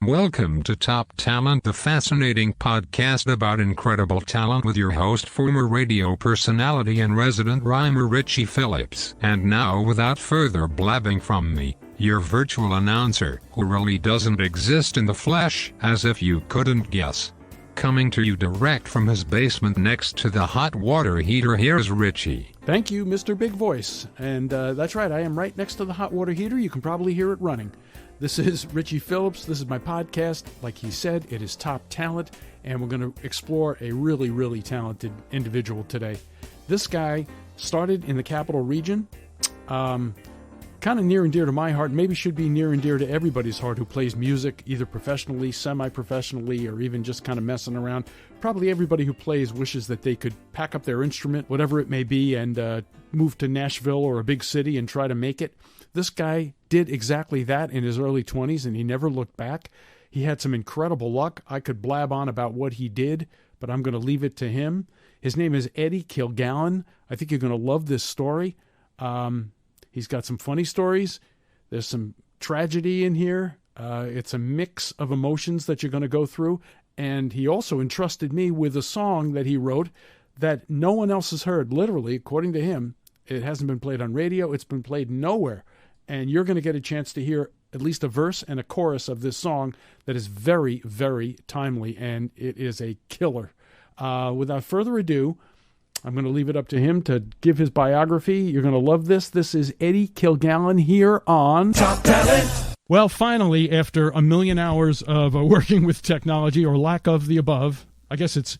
Welcome to Top Talent, the fascinating podcast about incredible talent with your host, former radio personality and resident rhymer Richie Phillips. And now, without further blabbing from me, your virtual announcer, who really doesn't exist in the flesh, as if you couldn't guess. Coming to you direct from his basement next to the hot water heater, here's Richie. Thank you, Mr. Big Voice. And that's right, I am right next to the hot water heater. You can probably hear it running. This is Richie Phillips. This is my podcast. Like he said, it is Top Talent, and we're going to explore a really, really talented individual today. This guy started in the Capital Region, kind of near and dear to my heart, maybe should be near and dear to everybody's heart who plays music, either professionally, semi-professionally, or even just kind of messing around. Probably everybody who plays wishes that they could pack up their instrument, whatever it may be, and move to Nashville or a big city and try to make it. This guy did exactly that in his early 20s, and he never looked back. He had some incredible luck. I could blab on about what he did, but I'm going to leave it to him. His name is EDDIE KILLGALLON. I think you're going to love this story. He's got some funny stories. There's some tragedy in here. It's a mix of emotions that you're going to go through. And he also entrusted me with a song that he wrote that no one else has heard. Literally, according to him, it hasn't been played on radio. It's been played nowhere. And you're going to get a chance to hear at least a verse and a chorus of this song that is very, very timely, and it is a killer. Without further ado, I'm going to leave it up to him to give his biography. You're going to love this. This is EDDIE KILLGALLON here on Top Talent. Well, finally, after a million hours of working with technology, or lack of the above, I guess it's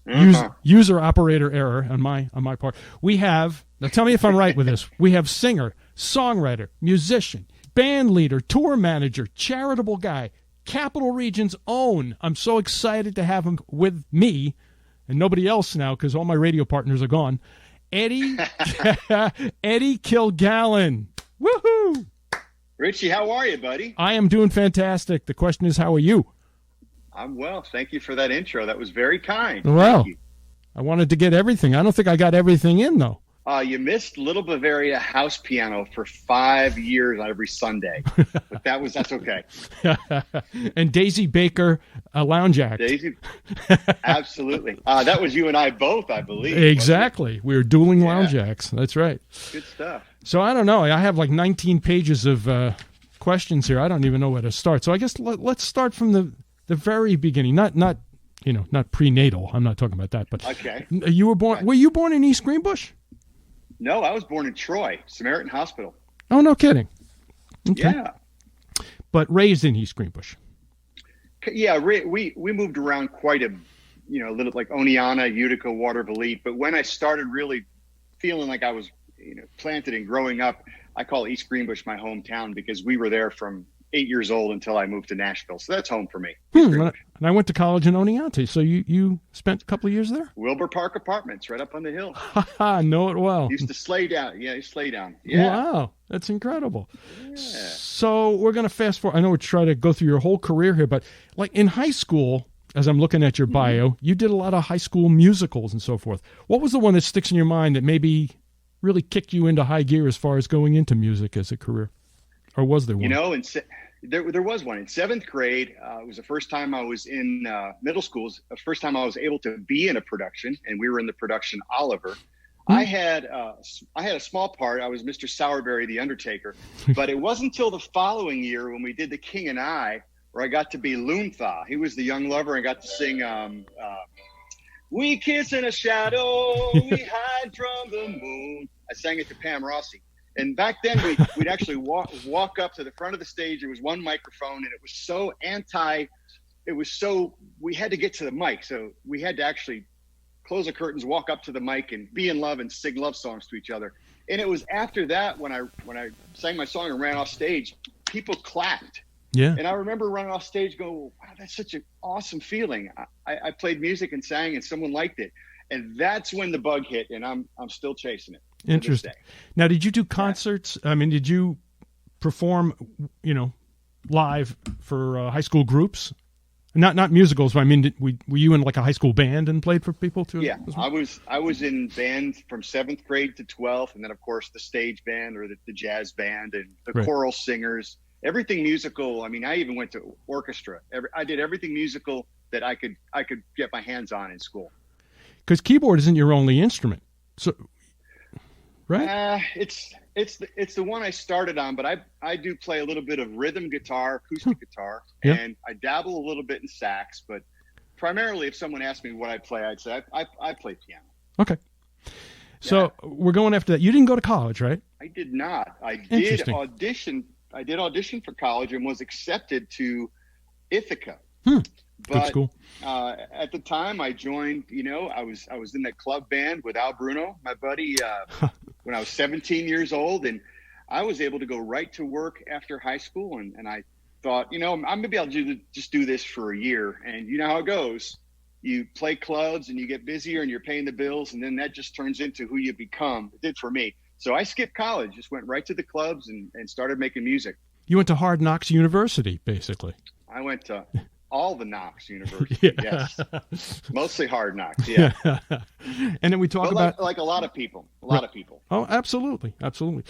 user operator error on my part. We have, now tell me if I'm right with this, we have singer, songwriter, musician, band leader, tour manager, charitable guy, Capital Region's own. I'm so excited to have him with me, and nobody else now because all my radio partners are gone. EDDIE KILLGALLON. Woohoo! Richie, how are you, buddy? I am doing fantastic. The question is, how are you? I'm well. Thank you for that intro. That was very kind. Well, I wanted to get everything. I don't think I got everything in, though. You missed Little Bavaria house piano for 5 years on every Sunday, but that's okay. And Daisy Baker, lounge act. Daisy, absolutely. That was you and I both, I believe. Exactly. We were dueling lounge acts. That's right. Good stuff. So I don't know. I have like 19 pages of questions here. I don't even know where to start. So I guess let's start from the very beginning. Not prenatal. I'm not talking about that. But okay. You were born. Were you born in East Greenbush? No, I was born in Troy, Samaritan Hospital. Oh, no kidding. Okay. Yeah. But raised in East Greenbush. Yeah, we moved around quite a little, like Oneonta, Utica, Waterville. But when I started really feeling like I was, planted and growing up, I call East Greenbush my hometown because we were there from 8 years old until I moved to Nashville. So that's home for me. And I went to college in Oneonta. So you spent a couple of years there? Wilbur Park Apartments right up on the hill. I know it well. Used to sleigh down. Yeah, sleigh down. Yeah. Wow, that's incredible. Yeah. So we're going to fast forward. I know we're trying to go through your whole career here, but like in high school, as I'm looking at your bio, you did a lot of high school musicals and so forth. What was the one that sticks in your mind that maybe really kicked you into high gear as far as going into music as a career? Or was there one? There was one. In seventh grade, it was the first time I was in middle school. The first time I was able to be in a production, and we were in the production Oliver. I had a small part. I was Mr. Sourberry, the Undertaker. But it wasn't until the following year when we did The King and I, where I got to be Loonthaw. He was the young lover and got to sing "We Kiss in a Shadow, We Hide from the Moon." I sang it to Pam Rossi. And back then, we'd actually walk up to the front of the stage. There was one microphone, and it was so we had to get to the mic. So we had to actually close the curtains, walk up to the mic, and be in love and sing love songs to each other. And it was after that, when I sang my song and ran off stage, people clapped. Yeah. And I remember running off stage going, wow, that's such an awesome feeling. I played music and sang, and someone liked it. And that's when the bug hit, and I'm still chasing it. Interesting. Now, did you do concerts? I mean, did you perform, live for high school groups? Not musicals, but I mean, were you in like a high school band and played for people too? Yeah, I was in band from 7th grade to 12th, and then of course the stage band or the jazz band and the choral singers. everything musical. I mean, I even went to orchestra. I did everything musical that I could get my hands on in school. Because keyboard isn't your only instrument, so right? It's the one I started on, but I do play a little bit of rhythm guitar, acoustic guitar, Yeah. and I dabble a little bit in sax. But primarily, if someone asked me what I play, I'd say I play piano. Okay. So we're going after that. You didn't go to college, right? I did not. I did Interesting. audition. I did audition for college and was accepted to Ithaca. Good But school. at the time, I joined. I was in that club band with Al Bruno, my buddy, when I was 17 years old, and I was able to go right to work after high school. And I thought, maybe I'll just do this for a year. And you know how it goes. You play clubs and you get busier and you're paying the bills, and then that just turns into who you become. It did for me. So I skipped college, just went right to the clubs and started making music. You went to Hard Knocks University, basically. I went to all the Knocks University. Yeah. Yes. Mostly Hard Knocks. Yeah. And then we talk about like a lot of people. A lot of people. Oh, absolutely. Absolutely.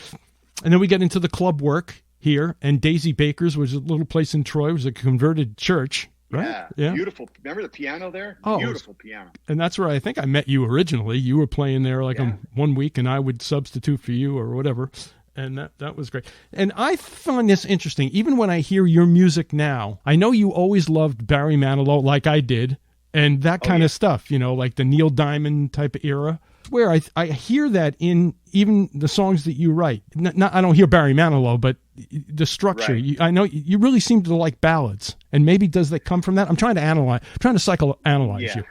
And then we get into the club work here, and Daisy Baker's was a little place in Troy. It was a converted church, right? Yeah. Beautiful. Remember the piano there? Oh, Beautiful piano. And that's where I think I met you originally. You were playing there like 1 week, and I would substitute for you or whatever. And that was great. And I find this interesting. Even when I hear your music now, I know you always loved Barry Manilow like I did, and that kind of stuff, like the Neil Diamond type of era. Where I hear that in even the songs that you write. I don't hear Barry Manilow, but the structure. Right. I know you really seem to like ballads. And maybe does that come from that? I'm trying to psychoanalyze you.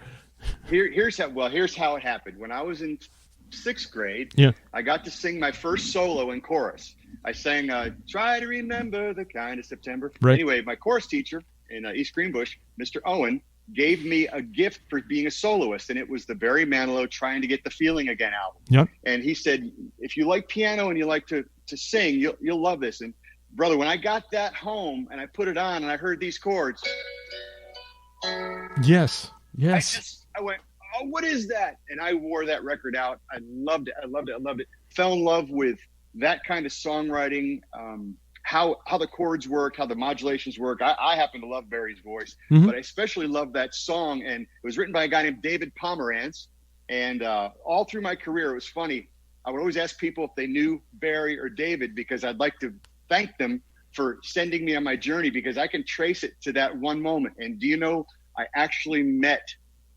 Here's how it happened. When I was in 6th grade, I got to sing my first solo in chorus. I sang "Try to Remember the Kind of September." Right. Anyway, my chorus teacher in East Greenbush, Mr. Owen, gave me a gift for being a soloist, and it was the Barry Manilow "Trying to Get the Feeling Again" album. Yep. And he said, if you like piano and you like to sing, you'll love this. And brother, when I got that home and I put it on and I heard these chords, Yes. I went, oh, what is that? And I wore that record out. I loved it. Fell in love with that kind of songwriting, how the chords work, how the modulations work. I happen to love Barry's voice, but I especially love that song. And it was written by a guy named David Pomerantz. And all through my career, it was funny. I would always ask people if they knew Barry or David, because I'd like to thank them for sending me on my journey, because I can trace it to that one moment. And do you know, I actually met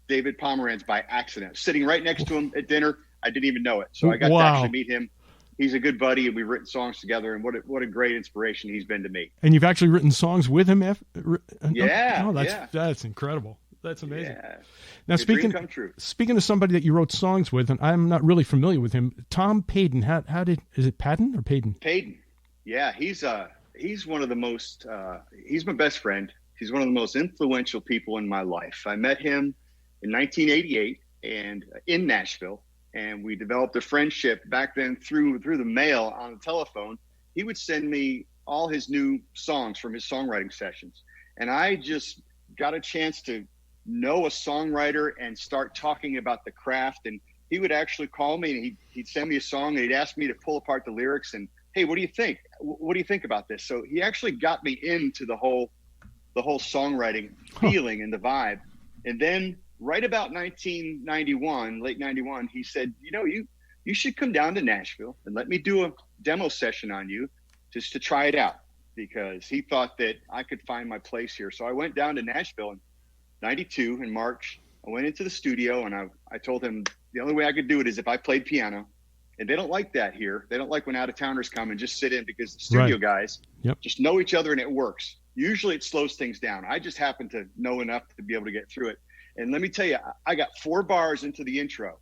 David Pomerantz by accident. Sitting right next to him at dinner, I didn't even know it. So I got to actually meet him. He's a good buddy, and we've written songs together, and what a great inspiration he's been to me. And you've actually written songs with him? That's incredible. That's amazing. Yeah. Now, dream come true. Speaking of somebody that you wrote songs with, and I'm not really familiar with him, Tom Payton. Is it Patton or Payton? Payton. Yeah, he's one of the most. He's my best friend. He's one of the most influential people in my life. I met him in 1988 and in Nashville. And we developed a friendship back then through the mail on the telephone. He would send me all his new songs from his songwriting sessions. And I just got a chance to know a songwriter and start talking about the craft. And he would actually call me and he'd send me a song and he'd ask me to pull apart the lyrics and, hey, what do you think? What do you think about this? So he actually got me into the whole songwriting feeling and the vibe. And then right about 1991, late 91, he said, you should come down to Nashville and let me do a demo session on you just to try it out, because he thought that I could find my place here. So I went down to Nashville in 92 in March. I went into the studio and I told him the only way I could do it is if I played piano. And they don't like that here. They don't like when out-of-towners come and just sit in, because the studio guys just know each other and it works. Usually it slows things down. I just happen to know enough to be able to get through it. And let me tell you, I got 4 bars into the intro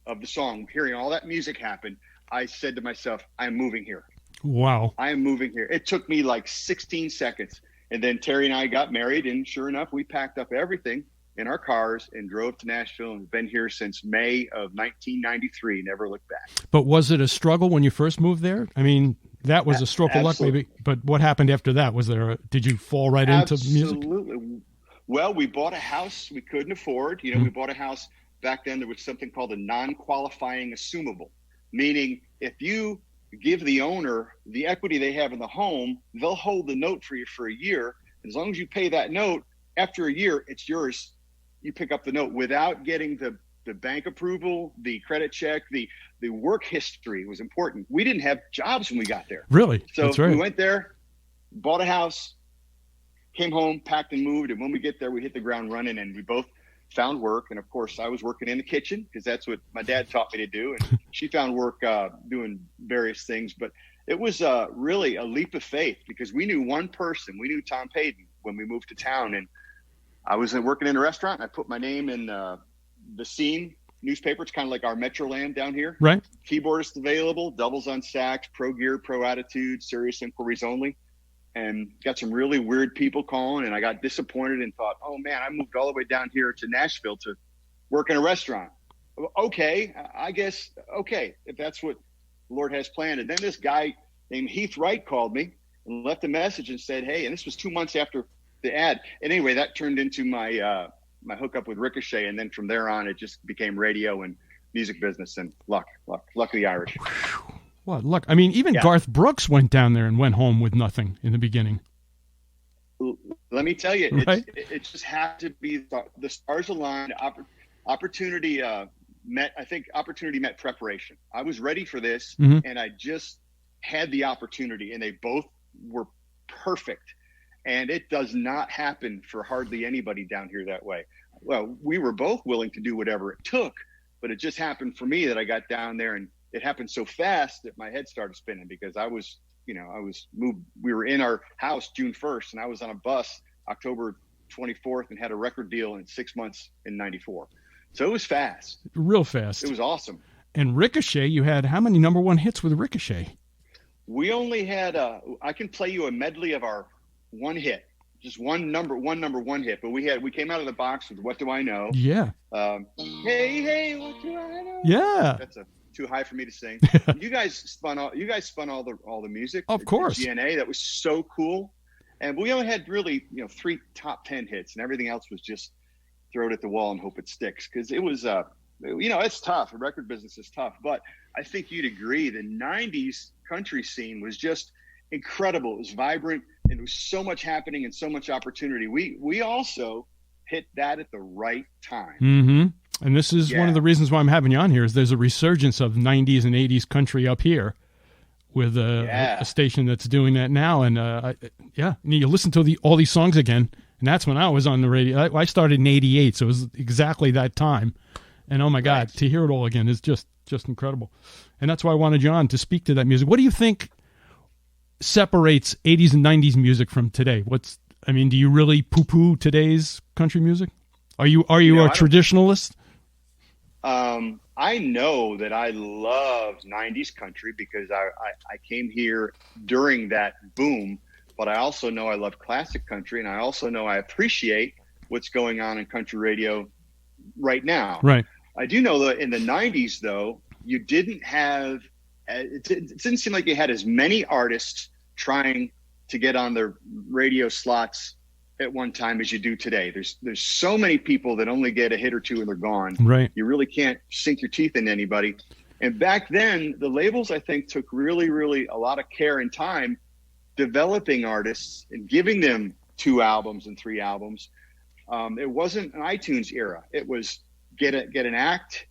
of the song, hearing all that music happen. I said to myself, I'm moving here. Wow. I am moving here. It took me like 16 seconds. And then Terry and I got married, and sure enough, we packed up everything in our cars and drove to Nashville, and been here since May of 1993. Never looked back. But was it a struggle when you first moved there? I mean, that was a stroke of luck, maybe. But what happened after that? Did you fall right into music? Absolutely. Well, we bought a house we couldn't afford. We bought a house back then. There was something called a non-qualifying assumable, meaning if you give the owner the equity they have in the home. They'll hold the note for you for a year. As long as you pay that note, after a year, it's yours. You pick up the note without getting the bank approval, the credit check, the work history was important. We didn't have jobs when we got there. Really? So That's right. We went there, bought a house, came home, packed and moved. And when we get there, we hit the ground running, and we both found work. And of course, I was working in the kitchen because that's what my dad taught me to do. And she found work doing various things. But it was really a leap of faith because we knew one person. We knew Tom Payton when we moved to town. And I was working in a restaurant, and I put my name in the Scene newspaper. It's kind of like our Metroland down here. Right. Keyboardist available, doubles on sax, pro gear, pro attitude, serious inquiries only. And got some really weird people calling, and I got disappointed and thought, oh man, I moved all the way down here to Nashville to work in a restaurant. Okay, I guess, okay, if that's what the Lord has planned. And then this guy named Heath Wright called me and left a message and said, hey, and this was 2 months after the ad. And anyway, that turned into my my hookup with Ricochet, and then from there on, it just became radio and music business and luck of the Irish. What luck! I mean, even Garth Brooks went down there and went home with nothing in the beginning. Let me tell you, right? it just had to be the stars aligned. Opportunity met. I think opportunity met preparation. I was ready for this, and I just had the opportunity, and they both were perfect. And it does not happen for hardly anybody down here that way. Well, we were both willing to do whatever it took, but it just happened for me that I got down there, and it happened so fast that my head started spinning because I was moved. We were in our house June 1st, and I was on a bus October 24th and had a record deal in 6 months in '94. So it was fast. Real fast. It was awesome. And Ricochet, you had how many number one hits with Ricochet? We only had, I can play you a medley of our one hit, just one number one hit. But we came out of the box with What Do I Know? Yeah. Hey, what do I know? Yeah. That's too high for me to sing. You guys spun all the music. Of course. GNA, that was so cool. And we only had really, 3 top 10 hits, and everything else was just throw it at the wall and hope it sticks. Because it was, it's tough. The record business is tough. But I think you'd agree the 90s country scene was just incredible. It was vibrant, and there was so much happening and so much opportunity. We also hit that at the right time. Mm-hmm. And this is one of the reasons why I'm having you on here is there's a resurgence of 90s and 80s country up here with a station that's doing that now. And you listen to all these songs again, and that's when I was on the radio. I started in '88, so it was exactly that time. And oh my God, to hear it all again is just incredible. And that's why I wanted you on to speak to that music. What do you think separates 80s and 90s music from today? Do you really poo-poo today's country music? Are you a traditionalist? I know that I love 90s country because I came here during that boom, but I also know I love classic country, and I also know I appreciate what's going on in country radio right now. Right. I do know that in the 90s, though, you didn't have it didn't seem like you had as many artists trying to get on their radio slots at one time as you do today. There's so many people that only get a hit or two and they're gone. Right. You really can't sink your teeth into anybody. And back then, the labels, I think, took really, really a lot of care and time developing artists and giving them 2 albums and 3 albums. It wasn't an iTunes era. It was get an act,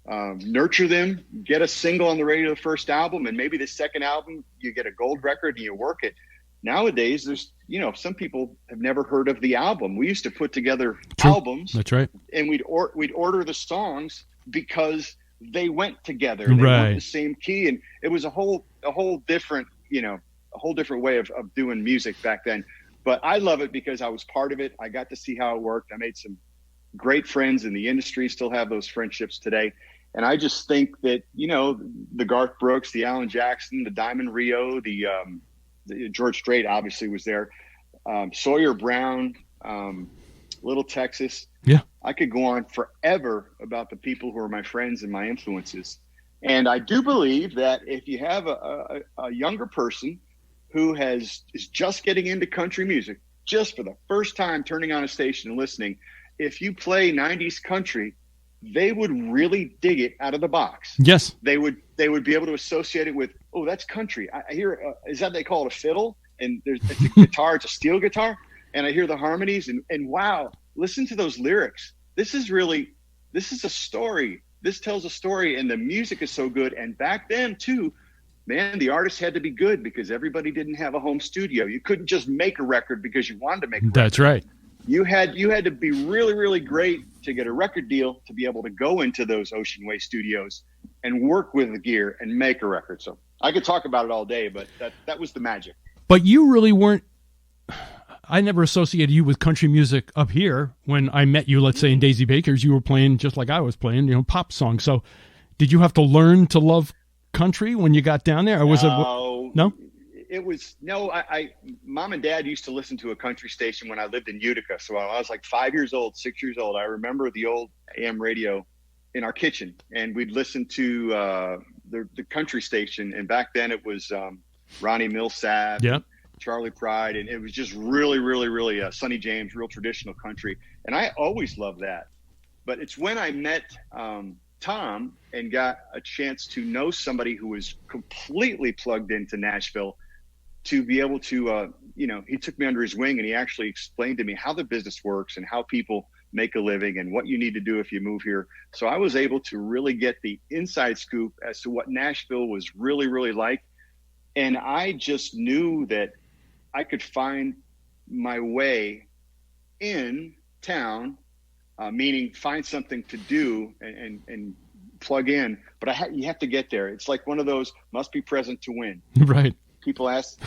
nurture them, get a single on the radio the first album, and maybe the second album you get a gold record and you work it. Nowadays, there's some people have never heard of the album. We used to put together albums. That's right. And we'd order the songs because they went together. They went the same key, and it was a whole different way of doing music back then. But I love it because I was part of it. I got to see how it worked. I made some great friends in the industry, still have those friendships today. And I just think that, the Garth Brooks, the Alan Jackson, the Diamond Rio, the George Strait obviously was there, Sawyer Brown, Little Texas. Yeah. I could go on forever about the people who are my friends and my influences. And I do believe that if you have a younger person who is just getting into country music, just for the first time turning on a station and listening, if you play 90s country, they would really dig it out of the box. Yes. They would be able to associate it with oh, that's country. I hear, is that they call it a fiddle? And it's a guitar, it's a steel guitar. And I hear the harmonies and wow, listen to those lyrics. This is a story. This tells a story, and the music is so good. And back then too, man, the artist had to be good because everybody didn't have a home studio. You couldn't just make a record because you wanted to make a record. That's right. You had to be really, really great to get a record deal to be able to go into those Ocean Way studios and work with the gear and make a record. So I could talk about it all day, but that was the magic. But you really weren't. I never associated you with country music up here. When I met you, let's say in Daisy Baker's, you were playing just like I was playing, pop songs. So did you have to learn to love country when you got down there? Or was no? It was no. Mom and Dad used to listen to a country station when I lived in Utica. So I was like 5 years old, 6 years old. I remember the old AM radio in our kitchen, and we'd listen to the country station. And back then it was Ronnie Millsap, yeah, Charlie Pride, and it was just really, really, really Sonny James, real traditional country. And I always loved that. But it's when I met Tom and got a chance to know somebody who was completely plugged into Nashville, to be able to, he took me under his wing and he actually explained to me how the business works and how people make a living and what you need to do if you move here. So I was able to really get the inside scoop as to what Nashville was really, really like. And I just knew that I could find my way in town, meaning find something to do and plug in. But you have to get there. It's like one of those must be present to win. Right. People ask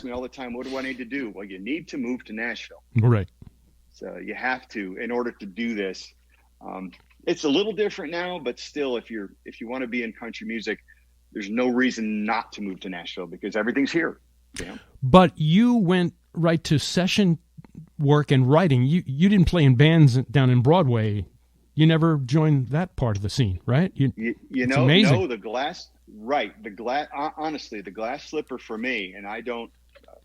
me all the time, what do I need to do? Well, you need to move to Nashville. Right. So you have to, in order to do this. It's a little different now, but still, if you want to be in country music, there's no reason not to move to Nashville because everything's here. But you went right to session work and writing. You didn't play in bands down in Broadway. You never joined that part of the scene, right? It's amazing. No, the glass. Right. Honestly, the glass slipper for me, and I don't,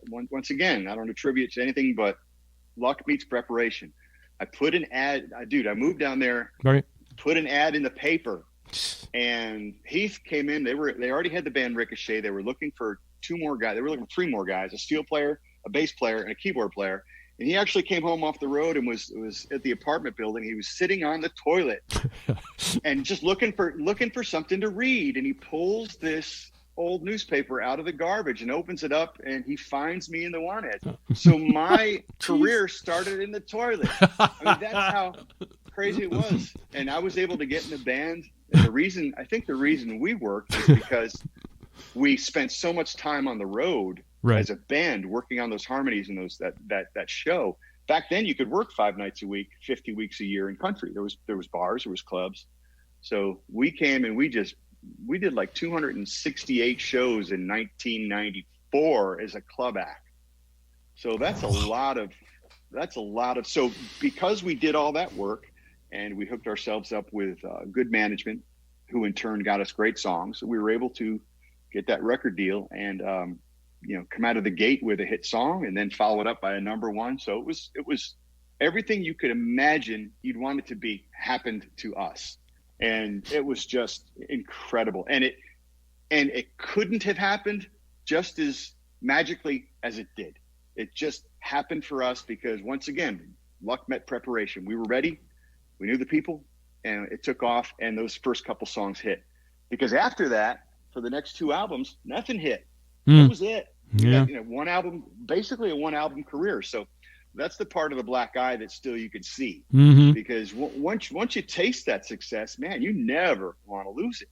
once again, I don't attribute to anything but luck meets preparation. I put an ad, I moved down there, right, put an ad in the paper, and Heath came in. They already had the band Ricochet. They were looking for two more guys. They were looking for three more guys, a steel player, a bass player, and a keyboard player. And he actually came home off the road and was at the apartment building. He was sitting on the toilet and just looking for something to read. And he pulls this old newspaper out of the garbage and opens it up, and he finds me in the wanted. So my career started in the toilet. I mean, that's how crazy it was. And I was able to get in the band. And the reason we worked is because we spent so much time on the road. Right. As a band working on those harmonies and that show. Back then you could work 5 nights a week, 50 weeks a year in country. There was bars, there was clubs. So we came and we did like 268 shows in 1994 as a club act. So that's a lot of, so because we did all that work and we hooked ourselves up with good management, who in turn got us great songs, we were able to get that record deal and, come out of the gate with a hit song and then follow it up by a number one. So it was everything you could imagine you'd want it to be happened to us. And it was just incredible. And it couldn't have happened just as magically as it did. It just happened for us because once again, luck met preparation. We were ready. We knew the people and it took off. And those first couple songs hit because after that, for the next 2 albums, nothing hit. That was it. Yeah. One album, basically a 1-album career. So that's the part of the black eye that still you could see because once you taste that success, man, you never want to lose it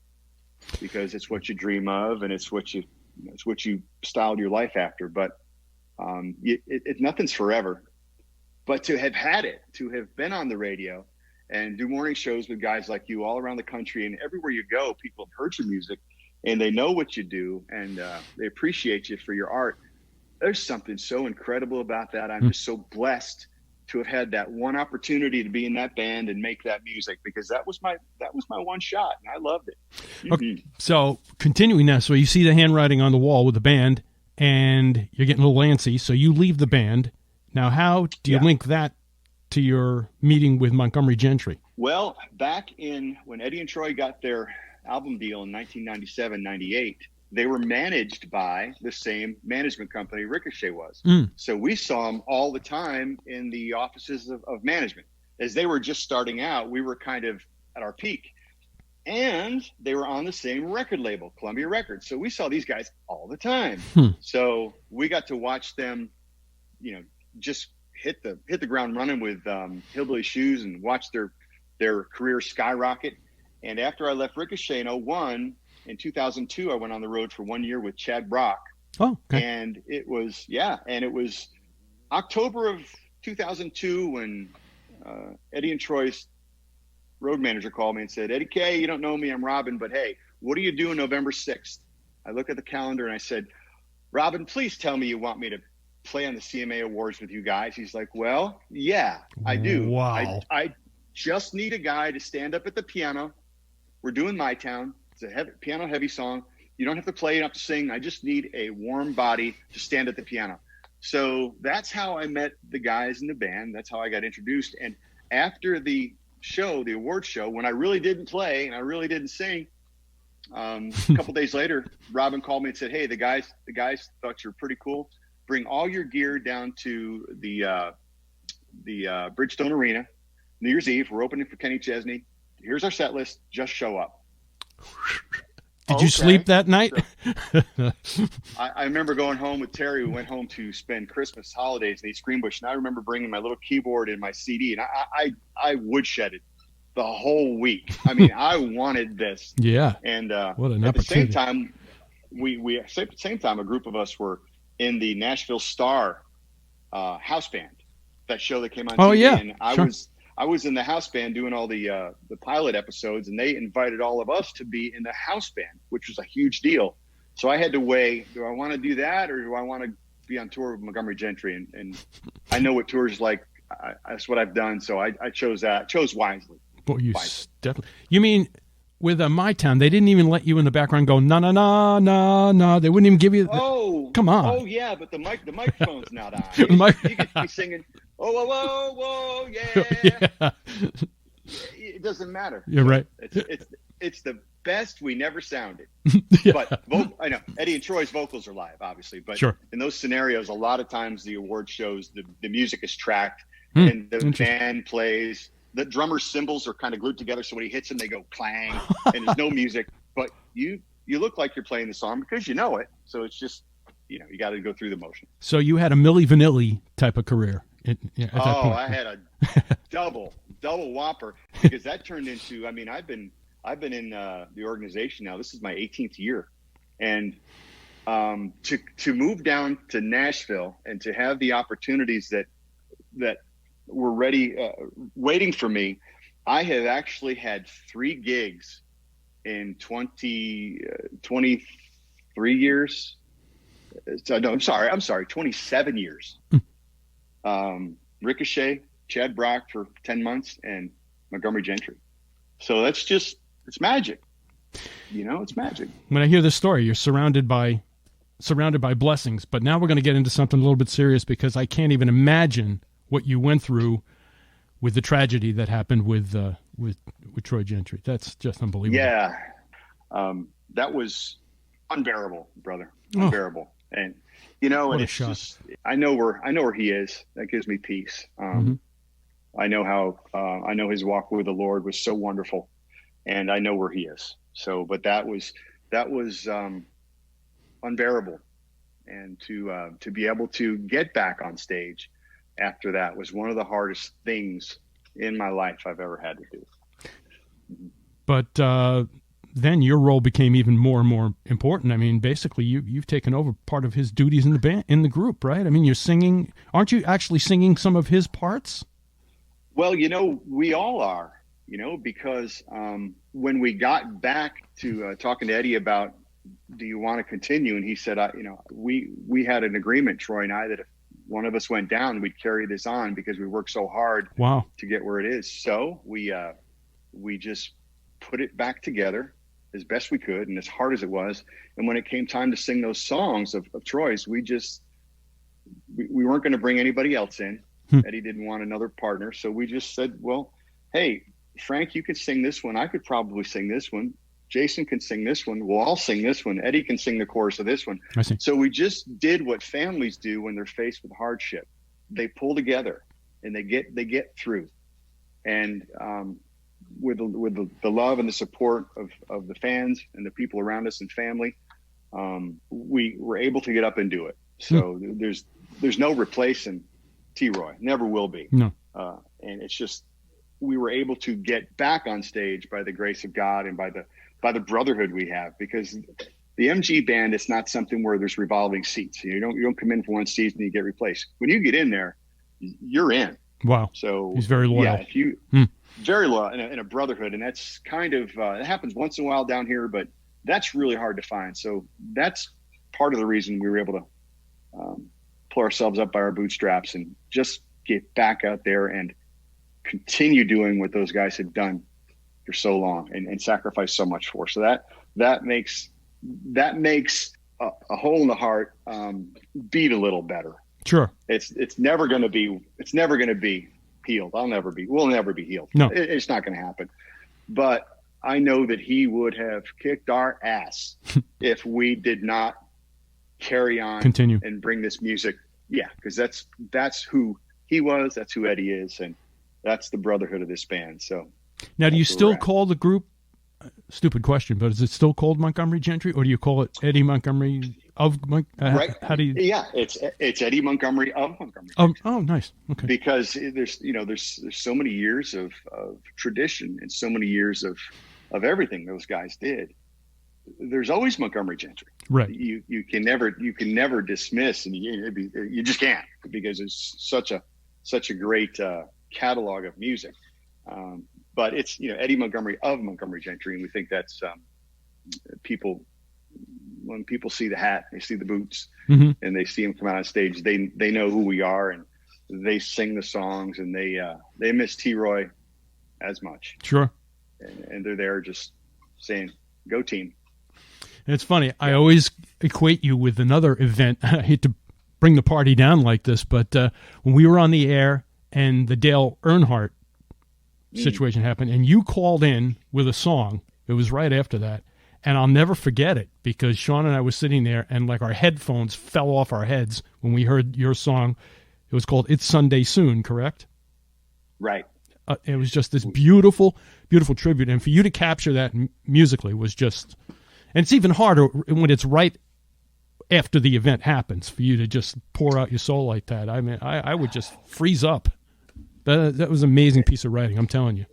because it's what you dream of and it's what you styled your life after. But nothing's forever. But to have had it, to have been on the radio and do morning shows with guys like you all around the country and everywhere you go, people have heard your music. And they know what you do, and they appreciate you for your art. There's something so incredible about that. I'm just so blessed to have had that one opportunity to be in that band and make that music because that was my one shot, and I loved it. Okay. So continuing that, so you see the handwriting on the wall with the band, and you're getting a little antsy, so you leave the band. Now, how do you link that to your meeting with Montgomery Gentry? Well, back when Eddie and Troy got their album deal in 1997, 98, they were managed by the same management company Ricochet was. So we saw them all the time in the offices of management. As they were just starting out, we were kind of at our peak. And they were on the same record label, Columbia Records. So we saw these guys all the time. So we got to watch them, you know, just hit the ground running with hillbilly shoes and watch their career skyrocket. And after I left Ricochet in 2001, in 2002, I went on the road for 1 year with Chad Brock. Oh, okay. And it was October of 2002 when Eddie and Troy's road manager called me and said, Eddie K, you don't know me, I'm Robin, but hey, what are you doing November 6th? I look at the calendar and I said, Robin, please tell me you want me to play on the CMA Awards with you guys. He's like, well, yeah, I do. Wow. I just need a guy to stand up at the piano. We're doing My Town. It's a piano heavy song. You don't have to play, you don't have to sing. I just need a warm body to stand at the piano. So that's how I met the guys in the band. That's how I got introduced. And after the show, the award show, when I really didn't play and I really didn't sing, a couple days later, Robin called me and said, hey, the guys thought you were pretty cool. Bring all your gear down to the Bridgestone Arena, New Year's Eve. We're opening for Kenny Chesney. Here's our set list. Just show up. Did you sleep that night? So, I remember going home with Terry. We went home to spend Christmas holidays in East Greenbush, and I remember bringing my little keyboard and my CD, and I woodshedded the whole week. I mean, I wanted this. Yeah. And what an at the opportunity. same time, at the same time, a group of us were in the Nashville Star house band, that show that came on Oh, TV. yeah. And Sure. I was in the house band doing all the pilot episodes, and they invited all of us to be in the house band, which was a huge deal. So I had to weigh, do I want to do that, or do I want to be on tour with Montgomery Gentry? And I know what tours like. That's what I've done. So I chose that. Chose wisely. Boy, definitely. You mean with My Town, they didn't even let you in the background go, no, no, no, no, no. They wouldn't even give you. Come on. Oh yeah, but the microphone's not on. The You could be singing, oh, whoa, whoa, whoa, yeah. Yeah. It doesn't matter. You're right. It's the best we never sounded. Yeah. But I know Eddie and Troy's vocals are live, obviously. But Sure. in those scenarios, a lot of times the award shows, the music is tracked and the band plays. The drummer's cymbals are kind of glued together, so when he hits them, they go clang, and there's no music. But you look like you're playing the song because you know it. So it's just, you got to go through the motion. So you had a Milli Vanilli type of career. At that point. I had a double whopper, because that turned into, I mean, I've been in the organization now. This is my 18th year. And to move down to Nashville and to have the opportunities that were ready, waiting for me, I have actually had 3 gigs in 23 years. No, I'm sorry, 27 years. Ricochet, Chad Brock for 10 months, and Montgomery Gentry. So that's just, it's magic. It's magic. When I hear this story, you're surrounded by blessings. But now we're going to get into something a little bit serious, because I can't even imagine what you went through with the tragedy that happened with Troy Gentry. That's just unbelievable. Yeah. That was unbearable, brother. Unbearable. And and it's just, I know where he is. That gives me peace. I know I know his walk with the Lord was so wonderful, and I know where he is. So, but that was unbearable. And to be able to get back on stage after that was one of the hardest things in my life I've ever had to do. But then your role became even more and more important. I mean, basically, you've taken over part of his duties in the band, in the group, right? I mean, you're singing. Aren't you actually singing some of his parts? Well, we all are. Because when we got back to talking to Eddie about, do you want to continue, and he said, we had an agreement, Troy and I, that if one of us went down, we'd carry this on because we worked so hard to get where it is. So we just put it back together as best we could, and as hard as it was. And when it came time to sing those songs of Troy's, we weren't going to bring anybody else in. Eddie didn't want another partner. So we just said, well, hey, Frank, you could sing this one. I could probably sing this one. Jason can sing this one. We'll all sing this one. Eddie can sing the chorus of this one. I see. So we just did what families do when they're faced with hardship. They pull together and they get through. And with the love and the support of the fans and the people around us and family, we were able to get up and do it. So there's no replacing T-Roy. Never will be. No. And it's just, we were able to get back on stage by the grace of God and by the brotherhood we have, because the MG band is not something where there's revolving seats. You don't come in for one season and you get replaced. When you get in there, you're in. Wow. So he's very loyal. Yeah, very loyal in a brotherhood, and that's kind of it happens once in a while down here, but that's really hard to find. So that's part of the reason we were able to pull ourselves up by our bootstraps and just get back out there and continue doing what those guys had done for so long and sacrificed so much for. So that makes a hole in the heart beat a little better. Sure. It's never going to be healed. We'll never be healed. No, it's not going to happen. But I know that he would have kicked our ass if we did not carry on, continue, and bring this music. Yeah, because that's who he was. That's who Eddie is, and that's the brotherhood of this band. So now, do you still call the group? Stupid question, but is it still called Montgomery Gentry, or do you call it Eddie Montgomery of? Right. How do you? Yeah, it's Eddie Montgomery of Montgomery. Oh, nice. Okay. Because there's so many years of tradition and so many years of everything those guys did. There's always Montgomery Gentry. Right. You can never dismiss, and you just can't, because it's such a great catalog of music. But it's Eddie Montgomery of Montgomery Gentry, and we think that's when people see the hat, they see the boots, and they see him come out on stage, they know who we are, and they sing the songs, and they miss T-Roy as much. Sure. And they're there just saying, "Go team." And it's funny. I always equate you with another event. I hate to bring the party down like this, but when we were on the air and the Dale Earnhardt situation happened, and you called in with a song, it was right after that, and I'll never forget it, because Sean and I were sitting there, and like our headphones fell off our heads when we heard your song. It was called "It's Sunday Soon," correct? Right. It was just this beautiful, beautiful tribute, and for you to capture that musically was just, and it's even harder when it's right after the event happens, for you to just pour out your soul like that. I mean, I would just freeze up. That was an amazing piece of writing, I'm telling you.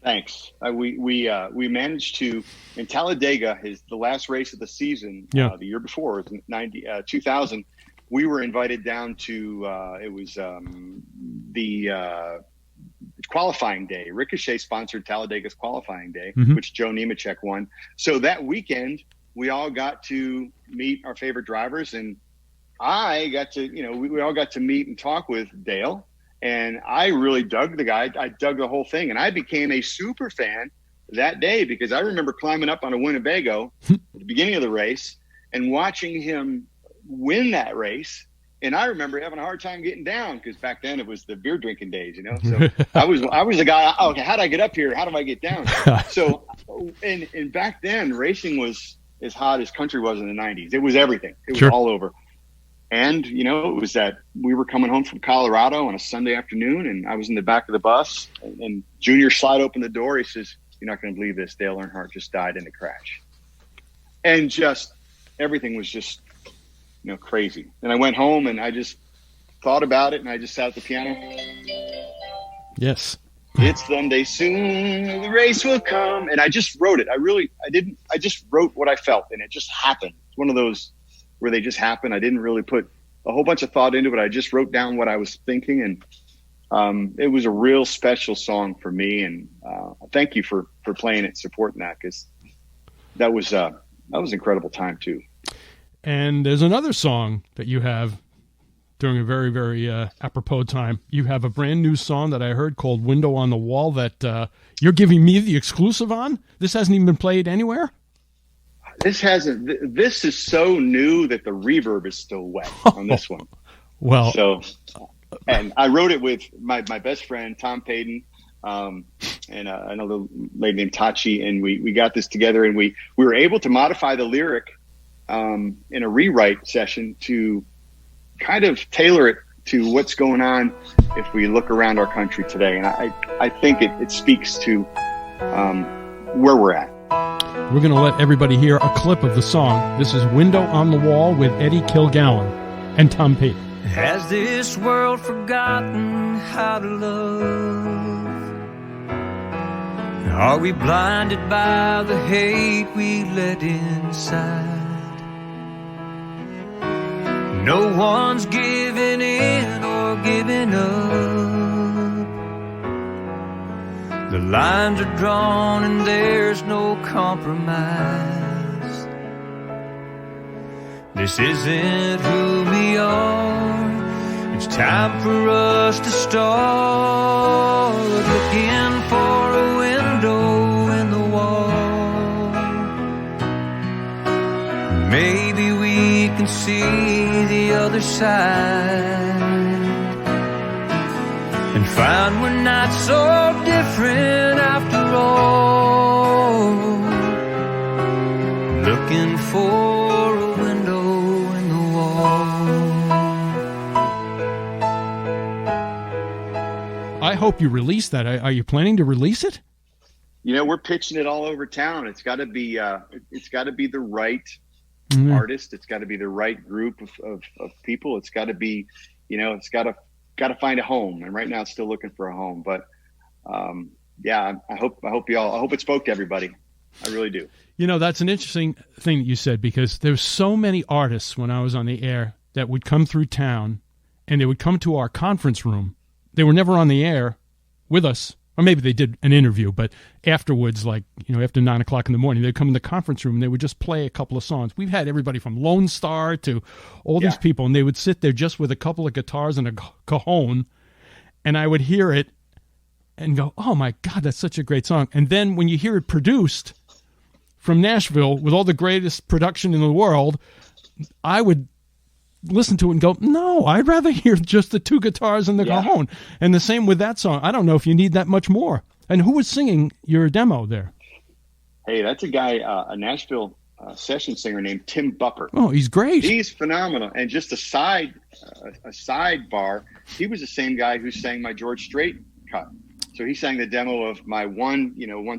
Thanks. We managed to, in Talladega, the last race of the season, the year before, 2000, we were invited down to, it was the qualifying day. Ricochet sponsored Talladega's qualifying day, which Joe Nemechek won. So that weekend, we all got to meet our favorite drivers, and I got to, we all got to meet and talk with Dale. And I really dug the guy. I dug the whole thing. And I became a super fan that day, because I remember climbing up on a Winnebago at the beginning of the race and watching him win that race. And I remember having a hard time getting down, because back then it was the beer drinking days, So I was the guy, okay, how do I get up here? How do I get down? So, and back then racing was as hot as country was in the 90s. It was everything. It was all over. And, it was that we were coming home from Colorado on a Sunday afternoon, and I was in the back of the bus, and Junior slide opened the door. He says, "You're not going to believe this. Dale Earnhardt just died in a crash." And just everything was just, crazy. And I went home and I just thought about it, and I just sat at the piano. Yes. It's Sunday soon, the race will come. And I just wrote it. I just wrote what I felt, and it just happened. It's one of those where they just happen. I didn't really put a whole bunch of thought into it. I just wrote down what I was thinking, and it was a real special song for me. And thank you for playing it, supporting that, because that was an incredible time too. And there's another song that you have during a very, very apropos time. You have a brand new song that I heard called "Window on the Wall" that you're giving me the exclusive on. This hasn't even been played anywhere. This is so new that the reverb is still wet on this one. Well, and I wrote it with my best friend, Tom Payton. and a little lady named Tachi, and we got this together, and we were able to modify the lyric in a rewrite session to kind of tailor it to what's going on if we look around our country today. And I think it speaks to where we're at. We're going to let everybody hear a clip of the song. This is Window on the Wall with EDDIE KILLGALLON and Tom Pete. Has this world forgotten how to love? Are we blinded by the hate we let inside? No one's giving in or giving up. The lines are drawn and there's no compromise. This isn't who we are. It's time for us to start looking for a window in the wall. Maybe we can see the other side and find we're not so different after all. Looking for a window in the wall. I hope you release that. Are you planning to release it? You know, we're pitching it all over town. It's got to be the right artist. It's got to be the right group of people. It's got to be, you know, it's got to find a home. And right now it's still looking for a home. But yeah, I hope it spoke to everybody. I really do. You know, that's an interesting thing that you said, because there's so many artists when I was on the air that would come through town and they would come to our conference room. They were never on the air with us. Or maybe they did an interview, but afterwards, like, you know, after 9 o'clock in the morning, they'd come in the conference room and they would just play a couple of songs. We've had everybody from Lone Star to all these people, and they would sit there just with a couple of guitars and a cajon, and I would hear it and go, oh my God, that's such a great song. And then when you hear it produced from Nashville with all the greatest production in the world, I would listen to it and go, no, I'd rather hear just the two guitars and the cajon. And the same with that song. I don't know if you need that much more. And who was singing your demo there? Hey, that's a guy, a Nashville session singer named Tim Bupper. Oh, he's great. He's phenomenal. And just a sidebar, he was the same guy who sang my George Strait cut. So he sang the demo of my one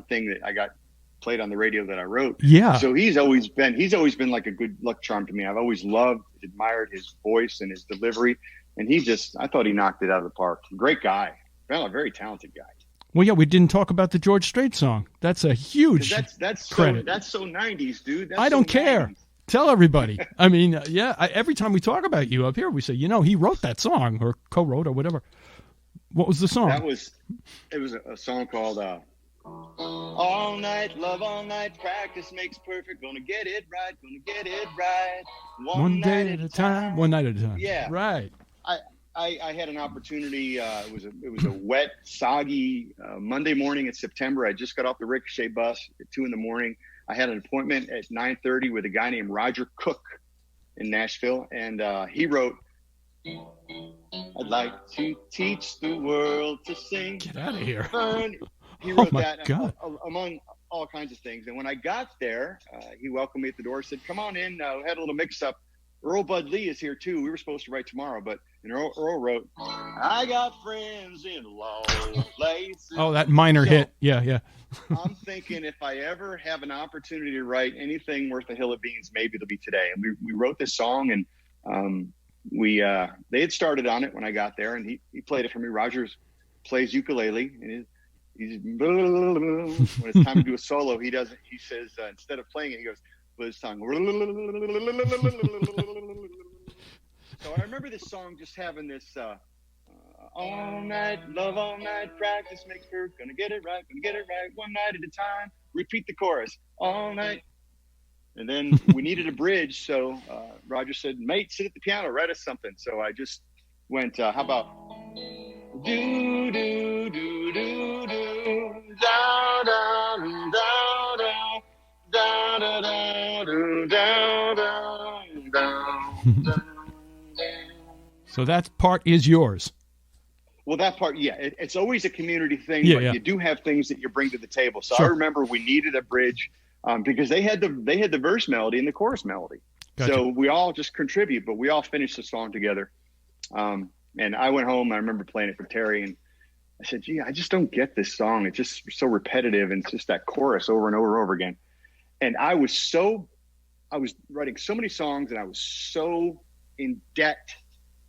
thing that I got played on the radio that I wrote. Yeah. So he's always been like a good luck charm to me. I've always admired his voice and his delivery. And I thought he knocked it out of the park. Great guy. Well, a very talented guy. Well, yeah, we didn't talk about the George Strait song. That's a huge credit. That's so 90s, dude. I don't care. 90s. Tell everybody. I mean, every time we talk about you up here, we say, you know, he wrote that song or co-wrote or whatever. What was the song? It was a song called All Night, Love All Night, Practice Makes Perfect, Gonna Get It Right, One night at a time. One night at a time. Yeah. Right. I had an opportunity. It was a wet, soggy Monday morning in September. I just got off the Ricochet bus at 2 a.m. I had an appointment at 9:30 with a guy named Roger Cook in Nashville, and he wrote, I'd like to teach the world to sing. Get out of here. He wrote God. Among all kinds of things. And when I got there, he welcomed me at the door, said, come on in. We had a little mix-up. Earl Bud Lee is here, too. We were supposed to write tomorrow, but Earl wrote, I got friends in low places. Oh, that minor hit. Yeah. I'm thinking if I ever have an opportunity to write anything worth a hill of beans, maybe it'll be today. And we wrote this song, and they had started on it when I got there, and he played it for me. Rogers plays ukulele, and he's when it's time to do a solo, he says instead of playing it, he goes with his tongue. So I remember this song just having this all night, love all night, practice makes perfect, gonna get it right, one night at a time. Repeat the chorus all night. And then we needed a bridge, so Roger said, mate, sit at the piano, write us something. So I just went, how about do do do do do da da da da da da da da da. So that part is yours. Well, that part, yeah, it's always a community thing, Yeah, but yeah. you do have things that you bring to the table. So Sure. I remember we needed a bridge because they had the verse melody and the chorus melody. Gotcha. So we all just contribute, but we all finished the song together. And I went home. I remember playing it for Terry, and I said, "Gee, I just don't get this song. It's just so repetitive, and it's just that chorus over and over and over again." And I was writing so many songs, and I was so in debt,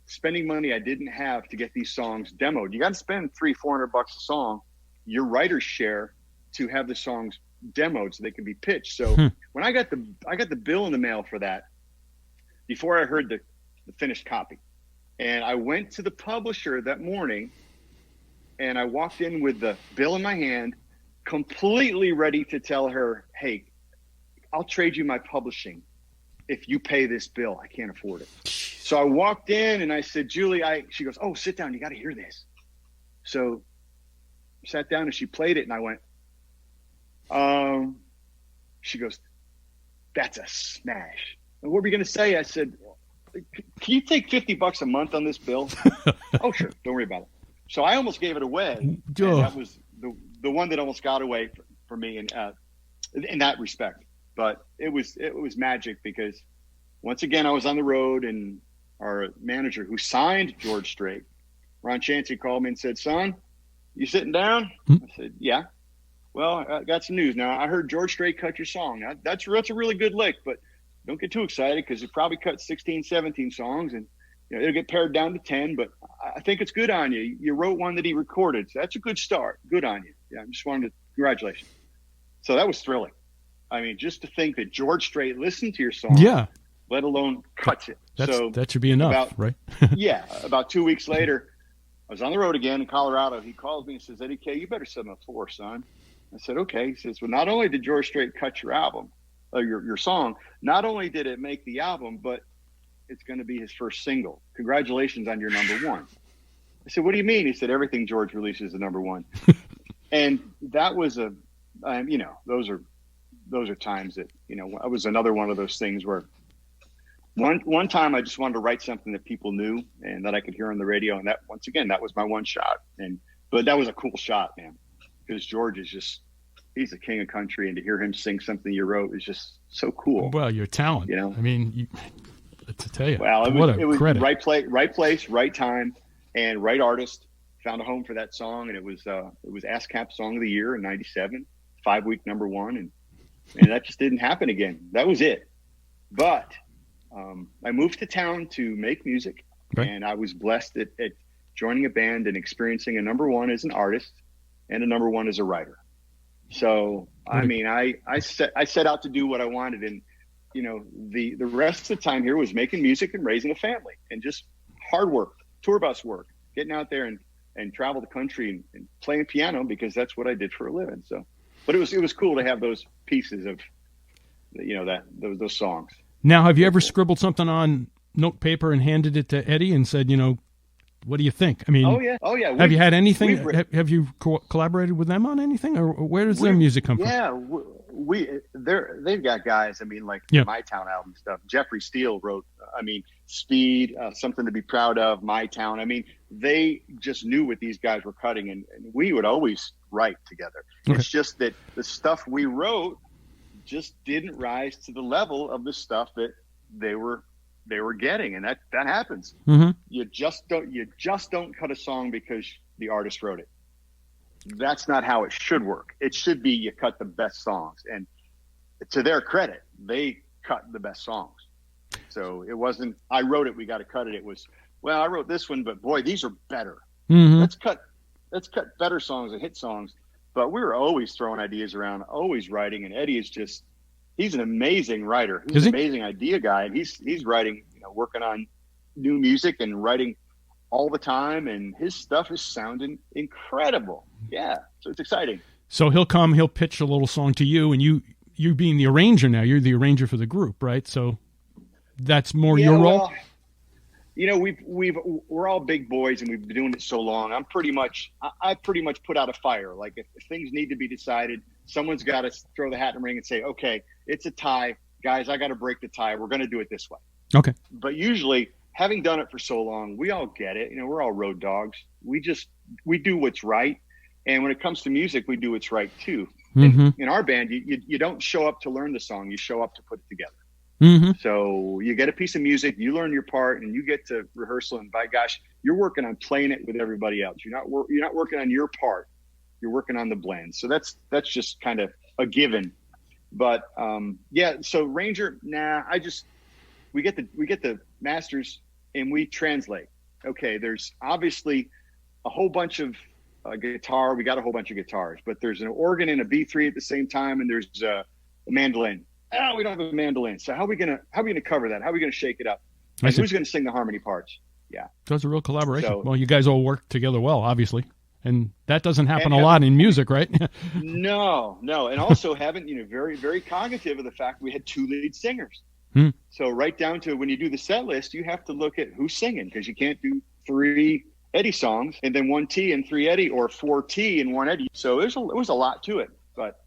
spending money I didn't have to get these songs demoed. You got to spend $300-400 a song, your writer's share, to have the songs demoed so they can be pitched. So when I got the bill in the mail for that, before I heard the finished copy, and I went to the publisher that morning, and I walked in with the bill in my hand, completely ready to tell her, "Hey, I'll trade you my publishing if you pay this bill. I can't afford it." So I walked in and I said, "Julie," she goes, "Oh, sit down. You got to hear this." So I sat down and she played it, and I went, she goes, "That's a smash." And what were you going to say? I said, "Can you take $50 a month on this bill?" "Oh, sure. Don't worry about it." So I almost gave it away. And that was the one that almost got away for me in that respect. But it was magic because once again, I was on the road, and our manager who signed George Strait, Ron Chancey, called me and said, "Son, you sitting down?" I said, "Yeah." "Well, I got some news. Now, I heard George Strait cut your song. Now, that's a really good lick, but don't get too excited because it probably cut 16, 17 songs, and it'll get pared down to 10, but I think it's good on you. You wrote one that he recorded, so that's a good start. Good on you." Yeah, I just wanted to congratulations. So that was thrilling. I mean, just to think that George Strait listened to your song, Yeah. let alone cuts it. That should be enough, right? Yeah. About 2 weeks later, I was on the road again in Colorado. He calls me and says, "Eddie K, you better set him up for, son." I said, "Okay." He says, "Well, not only did George Strait cut your album, your song, not only did it make the album, but it's going to be his first single. Congratulations on your number one." I said, "What do you mean?" He said, "Everything George releases is number one." And that was those are times that, it was another one of those things where one time I just wanted to write something that people knew and that I could hear on the radio. And that, once again, that was my one shot. But that was a cool shot, man, because George is he's the king of country, and to hear him sing something you wrote is just so cool. Well, your talent, I mean, to tell you, well, it was credit. right place, right time, and right artist. Found a home for that song, and it was ASCAP Song of the Year in '97, 5-week number one, and that just didn't happen again. That was it. But I moved to town to make music, and I was blessed at joining a band and experiencing a number one as an artist and a number one as a writer. So I mean, I set out to do what I wanted, and the rest of the time here was making music and raising a family, and just hard work, tour bus work, getting out there and travel the country and playing piano, because that's what I did for a living. So, but it was cool to have those pieces of those songs. Now, have you ever scribbled something on note paper and handed it to Eddie and said, what do you think? I mean, oh yeah. Have you had anything? Have you collaborated with them on anything, or where does their music come from? Yeah, they've got guys. I mean, like My Town album stuff. Jeffrey Steele wrote. Speed, Something to Be Proud of, My Town. I mean, they just knew what these guys were cutting, and we would always write together. Okay. It's just that the stuff we wrote just didn't rise to the level of the stuff that they were getting, and that happens. Mm-hmm. You just don't cut a song because the artist wrote it. That's not how it should work. It should be you cut the best songs, and to their credit, they cut the best songs. So it wasn't, I wrote it, we got to cut it. It was, well, I wrote this one, but boy, these are better. Mm-hmm. Let's cut better songs and hit songs. But we were always throwing ideas around, always writing. And Eddie is he's an amazing writer. He's an amazing idea guy. And he's writing, working on new music and writing all the time. And his stuff is sounding incredible. Yeah. So it's exciting. So he'll pitch a little song to you, and you being the arranger now, you're the arranger for the group, right? So that's more your role. Well, we're all big boys, and we've been doing it so long. I pretty much put out a fire. Like if things need to be decided, someone's got to throw the hat in the ring and say, "Okay, it's a tie, guys. I got to break the tie. We're going to do it this way." Okay. But usually having done it for so long, we all get it. We're all road dogs. We do what's right. And when it comes to music, we do what's right too. Mm-hmm. In our band, you don't show up to learn the song. You show up to put it together. Mm-hmm. So you get a piece of music, you learn your part, and you get to rehearsal. And by gosh, you're working on playing it with everybody else. You're not working on your part. You're working on the blend. So that's just kind of a given. But so Ranger, we get the masters and we translate. Okay, there's obviously a whole bunch of guitar. We got a whole bunch of guitars, but there's an organ and a B3 at the same time, and there's a mandolin. Oh, we don't have a mandolin. So how are we gonna cover that? How are we gonna shake it up? And who's gonna sing the harmony parts? Yeah, so it's a real collaboration. So, well, you guys all work together well, obviously, and that doesn't happen a lot in music, right? No, and also having very, very cognitive of the fact we had 2 lead singers. So right down to when you do the set list, you have to look at who's singing, because you can't do 3 Eddie songs and then 1 T and 3 Eddie, or 4 T and 1 Eddie. So it was a lot to it, but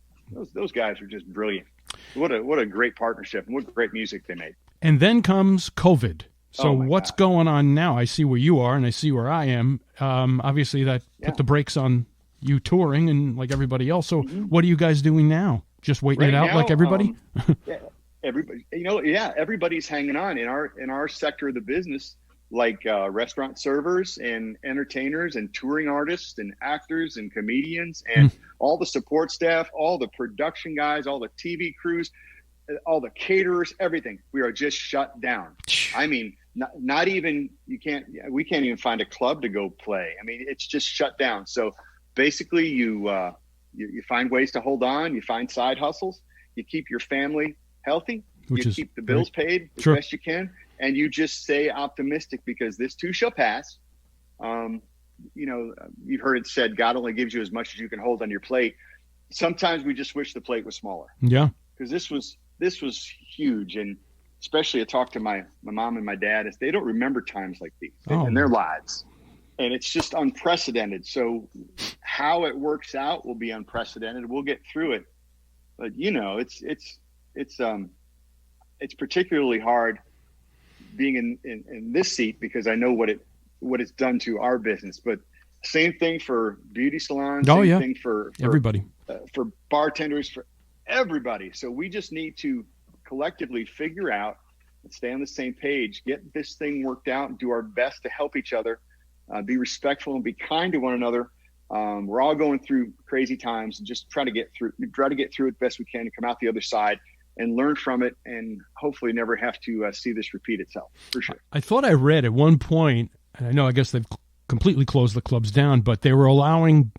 those guys were just brilliant. What a great partnership, and what great music they made. And then comes COVID. So what's God. going on now? I see where you are and I see where I am. Obviously that put the brakes on you touring and like everybody else. So what are you guys doing now? Just waiting it out now, like everybody? Everybody, everybody's hanging on in our sector of the business, like restaurant servers and entertainers and touring artists and actors and comedians and all the support staff, all the production guys, all the TV crews, all the caterers, everything. We are just shut down. I mean, not even, we can't even find a club to go play. I mean, it's just shut down. So basically you find ways to hold on, you find side hustles, you keep your family healthy, you keep the bills paid as best you can, and you just stay optimistic, because this too shall pass. You've heard it said, God only gives you as much as you can hold on your plate. Sometimes we just wish the plate was smaller. Yeah. Because this was huge. And especially I talked to my mom and my dad, as they don't remember times like these in their lives. And it's just unprecedented. So how it works out will be unprecedented. We'll get through it. But it's particularly hard being in this seat, because I know what it's done to our business. But same thing for beauty salons. Same thing for everybody, for bartenders, for everybody. So we just need to collectively figure out and stay on the same page, get this thing worked out, and do our best to help each other, be respectful and be kind to one another. We're all going through crazy times, and just try to get through it best we can, and come out the other side and learn from it, and hopefully never have to see this repeat itself, for sure. I thought I read at one point, and I guess they've completely closed the clubs down, but they were allowing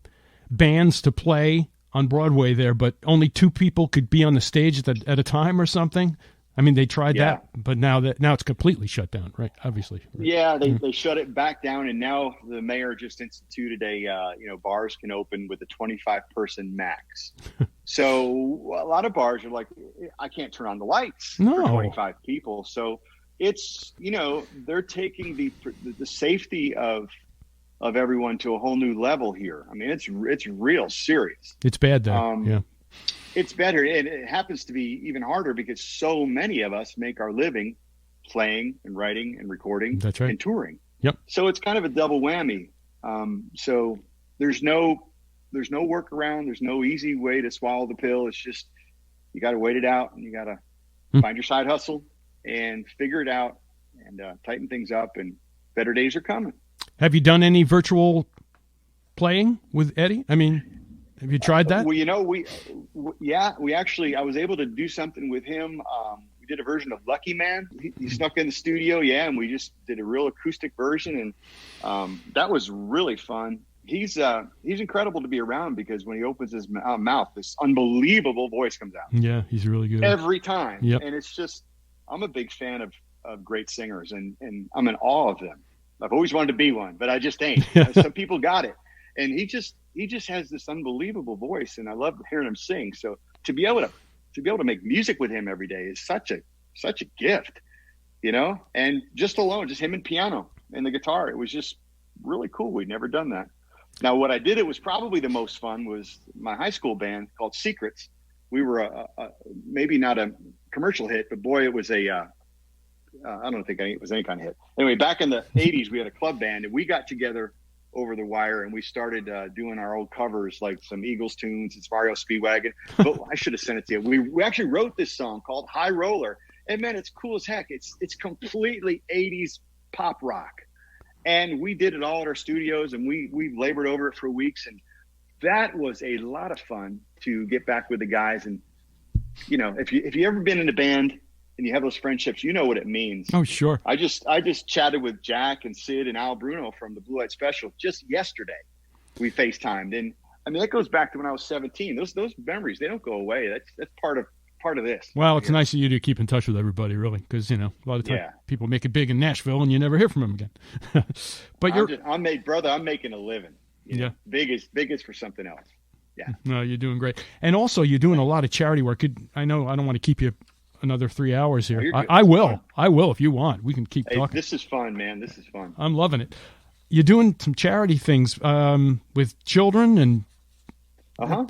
bands to play on Broadway there, but only 2 people could be on the stage at a time or something. I mean, they tried that, but now it's completely shut down, right? Obviously. Right? Yeah, they shut it back down, and now the mayor just instituted bars can open with a 25-person max. So a lot of bars are like, I can't turn on the lights for 25 people. So it's, they're taking the safety of everyone to a whole new level here. I mean, it's real serious. It's bad though. It's better, and it happens to be even harder because so many of us make our living playing and writing and recording and touring. Yep. So it's kind of a double whammy. So there's no workaround. There's no easy way to swallow the pill. It's just, you got to wait it out, and you got to find your side hustle and figure it out, and tighten things up, and better days are coming. Have you done any virtual playing with Eddie? I mean, have you tried that? Well, we actually, I was able to do something with him. We did a version of Lucky Man. He snuck in the studio, and we just did a real acoustic version, and that was really fun. He's incredible to be around, because when he opens his mouth, this unbelievable voice comes out. Yeah, he's really good every time. Yep. And it's just, I'm a big fan of great singers, and I'm in awe of them. I've always wanted to be one, but I just ain't. Some people got it, and he just has this unbelievable voice, and I love hearing him sing. So to be able to make music with him every day is such a gift, and just him and piano and the guitar, it was just really cool. We'd never done that. Now, what I did, it was probably the most fun, was my high school band called Secrets. We were maybe not a commercial hit, but boy, it was a I don't think it was any kind of hit. Anyway, back in the 80s, we had a club band, and we got together over the wire, and we started doing our old covers, like some Eagles tunes and Mario Speedwagon. But I should have sent it to you. We actually wrote this song called High Roller, and man, it's cool as heck. It's completely 80s pop rock, and we did it all at our studios, and we labored over it for weeks, and that was a lot of fun to get back with the guys. And if you ever been in a band and you have those friendships, you know what it means. Oh, sure. I just chatted with Jack and Sid and Al Bruno from the Blue Light Special just yesterday. We FaceTimed, and I mean that goes back to when I was 17. Those memories, they don't go away. That's part of this. Well, it's nice of you to keep in touch with everybody, really, because a lot of times people make it big in Nashville and you never hear from them again. But I'm making a living. Big is for something else. Yeah. No, you're doing great, and also you're doing a lot of charity work. I know I don't want to keep you another 3 hours here. I will if you want. We can keep talking. This is fun, man. This is fun. I'm loving it. You're doing some charity things with children, and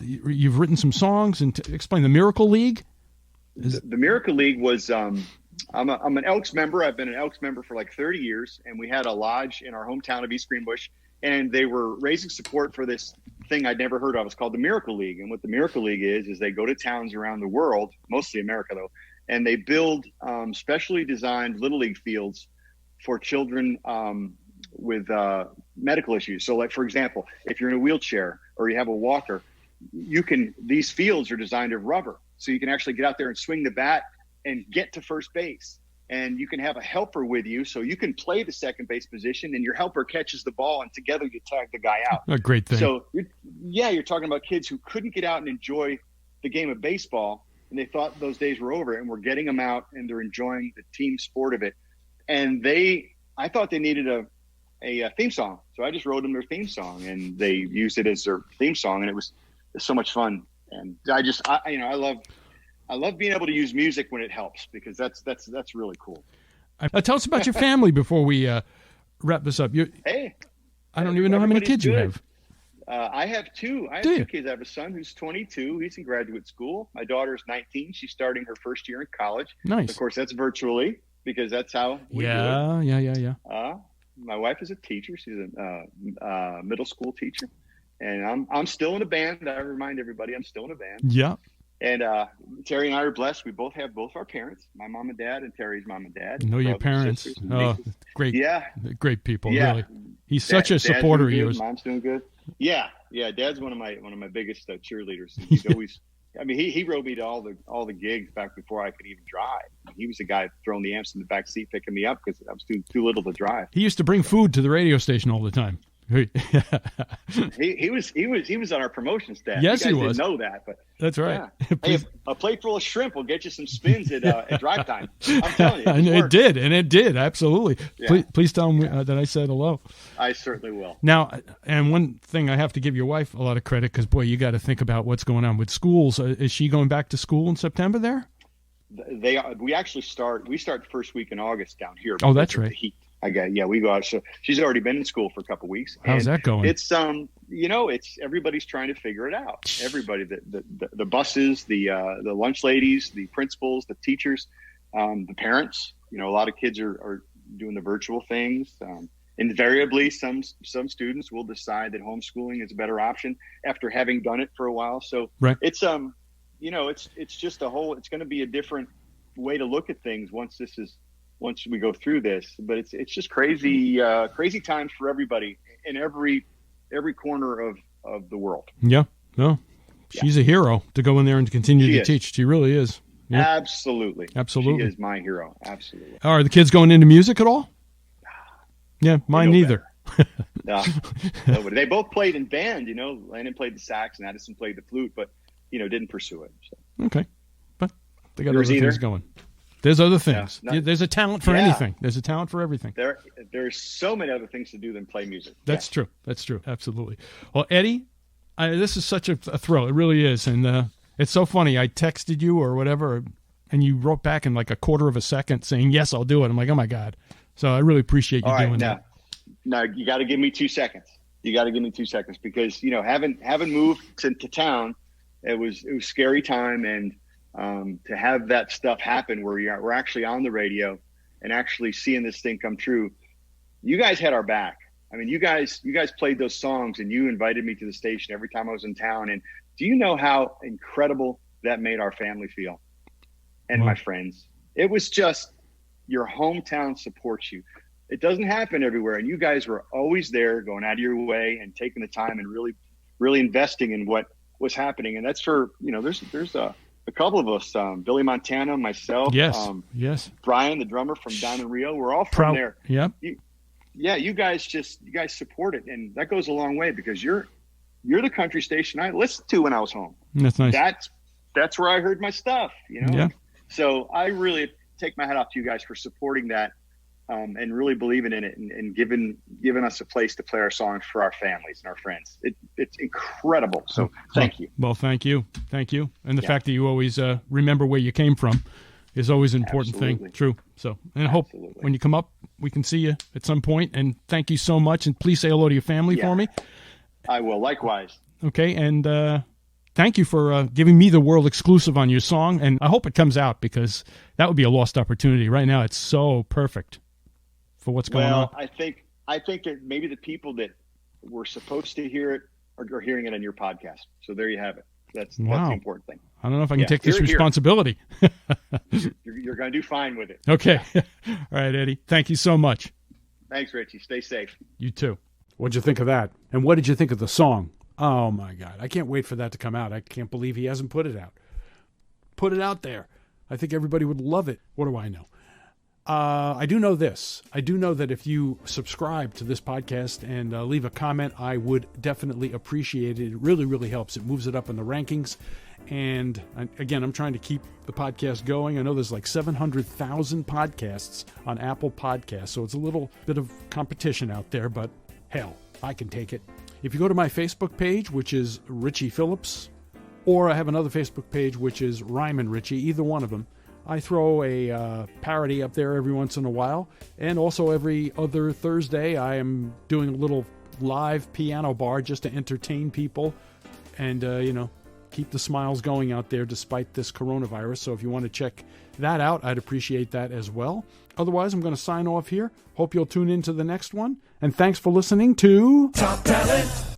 you've written some songs. And explain the Miracle League. The Miracle League was I'm an Elks member. I've been an Elks member for like 30 years, and we had a lodge in our hometown of East Greenbush, and they were raising support for this thing I'd never heard of. It's called the Miracle League, and what the Miracle League is they go to towns around the world, mostly America though, and they build specially designed Little League fields for children with medical issues. So, like, for example, if you're in a wheelchair or you have a walker, these fields are designed of rubber. So you can actually get out there and swing the bat and get to first base. And you can have a helper with you, so you can play the second base position, and your helper catches the ball, and together you tag the guy out. A great thing. So, you're talking about kids who couldn't get out and enjoy the game of baseball, and they thought those days were over, and we're getting them out, and they're enjoying the team sport of it. And I thought they needed a theme song, so I just wrote them their theme song, and they used it as their theme song, and it was so much fun. And I love being able to use music when it helps, because that's really cool. Tell us about your family before we wrap this up. I don't even know how many kids you have. I have two. Two kids. I have a son who's 22. He's in graduate school. My daughter's 19. She's starting her first year in college. Nice. Of course, that's virtually, because that's how we do it. Yeah. My wife is a teacher. She's a middle school teacher. And I'm still in a band. I remind everybody I'm still in a band. Yeah. And Terry and I are blessed. We both have both our parents, my mom and dad, and Terry's mom and dad. Know your parents. Oh, great. Yeah. Great people, really. He's such a supporter of yours. Mom's doing good. Yeah. Dad's one of my biggest cheerleaders. He's always, he rode me to all the gigs back before I could even drive. He was the guy throwing the amps in the back seat, picking me up because I was too little to drive. He used to bring food to the radio station all the time. he was on our promotion staff. Yes, you guys he was. Didn't know that, but that's right. Yeah. Hey, a plate full of shrimp will get you some spins at drive time. I'm telling you, it did absolutely. Yeah. Please tell him that I said hello. I certainly will. Now, and one thing, I have to give your wife a lot of credit, because boy, you got to think about what's going on with schools. Is she going back to school in September there? We start the first week in August down here. Oh, that's right. The heat. We go out. So she's already been in school for a couple of weeks. How's that going? It's it's everybody's trying to figure it out. Everybody, the buses, the lunch ladies, the principals, the teachers, the parents. A lot of kids are doing the virtual things. Invariably, some students will decide that homeschooling is a better option after having done it for a while. So right. It's it's just it's going to be a different way to look at things once we go through this. But it's just crazy times for everybody in every corner of the world. Yeah. No, she's a hero to go in there and continue to teach. She really is. Yeah. Absolutely. She is my hero. Absolutely. Are the kids going into music at all? Yeah, mine neither. They both played in band. Landon played the sax and Addison played the flute, but didn't pursue it. So. Okay, but they got other things going. There's other things. There's a talent for anything. There's a talent for everything. There's so many other things to do than play music. That's true. That's true. Absolutely. Well, Eddie, this is such a thrill. It really is. And it's so funny. I texted you or whatever, and you wrote back in like a quarter of a second saying, yes, I'll do it. I'm like, oh, my God. So I really appreciate you doing that. No, you got to give me 2 seconds. Because, having moved to town, it was a scary time. And to have that stuff happen where we're actually on the radio and actually seeing this thing come true, you guys had our back. I mean, you guys played those songs, and you invited me to the station every time I was in town. And do you know how incredible that made our family feel and my friends? It was just, your hometown supports you. It doesn't happen everywhere. And you guys were always there, going out of your way and taking the time and really, really investing in what was happening. And that's for, there's a couple of us, Billy Montana, myself, yes, Brian, the drummer from Diamond Rio. We're all from there. Yep. You guys support it. And that goes a long way, because you're the country station I listened to when I was home. That's nice. That's where I heard my stuff, Yeah. So I really take my hat off to you guys for supporting that, and really believing in it, and giving us a place to play our songs for our families and our friends. It's incredible. So thank you. Well, thank you. And the fact that you always remember where you came from is always an important thing. True. So, and I hope when you come up, we can see you at some point. And thank you so much. And please say hello to your family for me. I will. Likewise. Okay. And thank you for giving me the world exclusive on your song. And I hope it comes out, because that would be a lost opportunity. Right now, it's so perfect for what's going on. I think that maybe the people that were supposed to hear it are hearing it on your podcast. So there you have it. That's the important thing. I don't know if I can take this responsibility. You're going to do fine with it. Okay. All right, Eddie. Thank you so much. Thanks, Richie. Stay safe. You too. What'd you think of that? And what did you think of the song? Oh, my God. I can't wait for that to come out. I can't believe he hasn't put it out. Put it out there. I think everybody would love it. What do I know? I do know this. I do know that if you subscribe to this podcast and leave a comment, I would definitely appreciate it. It really, really helps. It moves it up in the rankings. And again, I'm trying to keep the podcast going. I know there's like 700,000 podcasts on Apple Podcasts, so it's a little bit of competition out there, but hell, I can take it. If you go to my Facebook page, which is Richie Phillips, or I have another Facebook page, which is Ryman Richie, either one of them, I throw a parody up there every once in a while. And also every other Thursday, I am doing a little live piano bar just to entertain people and, keep the smiles going out there despite this coronavirus. So if you want to check that out, I'd appreciate that as well. Otherwise, I'm going to sign off here. Hope you'll tune in to the next one. And thanks for listening to Top Talent.